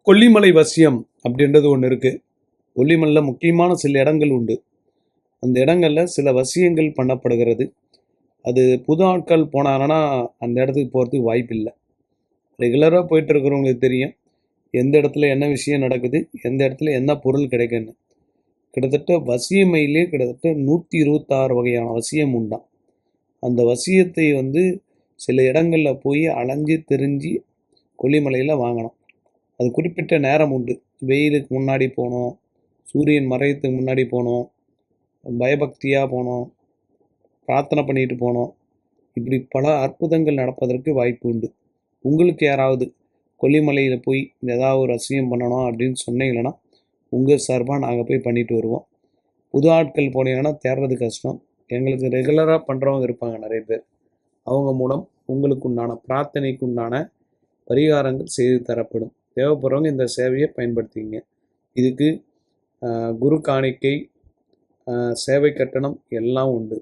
கொல்லிமலை வசியம் அப்படின்றது ஒன்று இருக்குது. கொல்லிமலையில் முக்கியமான சில இடங்கள் உண்டு. அந்த இடங்களில் சில வசியங்கள் பண்ணப்படுகிறது. அது புது ஆட்கள் போனாங்கன்னா அந்த இடத்துக்கு போகிறதுக்கு வாய்ப்பு இல்லை. ரெகுலராக போயிட்டு இருக்கிறவங்களுக்கு தெரியும் எந்த இடத்துல என்ன விஷயம் நடக்குது, எந்த இடத்துல என்ன பொருள் கிடைக்குன்னு. கிட்டத்தட்ட வசியமையிலே கிட்டத்தட்ட 126 வகையான வசியம் உண்டாம். அந்த வசியத்தை சில இடங்களில் போய் அலைஞ்சு தெரிஞ்சு கொல்லிமலையில் வாங்கணும். அது குறிப்பிட்ட நேரம் உண்டு. வெயிலுக்கு முன்னாடி போகணும், சூரியன் மறையத்துக்கு முன்னாடி போகணும், பயபக்தியாக போகணும், பிரார்த்தனை பண்ணிட்டு போகணும். இப்படி பல அற்புதங்கள் நடப்பதற்கு வாய்ப்பு உண்டு. உங்களுக்கு யாராவது கொல்லிமலையில் போய் ஏதாவது ஒரு வசியம் பண்ணணும் அப்படின்னு சொன்னீங்கன்னா உங்கள் சார்பாக நாங்கள் போய் பண்ணிட்டு வருவோம். புது ஆட்கள் போனீங்கன்னா தேடுறது கஷ்டம். எங்களுக்கு ரெகுலராக பண்ணுறவங்க இருப்பாங்க நிறைய பேர். அவங்க மூலம் உங்களுக்கு உண்டான பிரார்த்தனைக்கு உண்டான பரிகாரங்கள் செய்து தரப்படும். தேவைப்படுறவங்க இந்த சேவையை பயன்படுத்திங்க. இதுக்கு குரு காணிக்கை, சேவை கட்டணம் எல்லாம் உண்டு.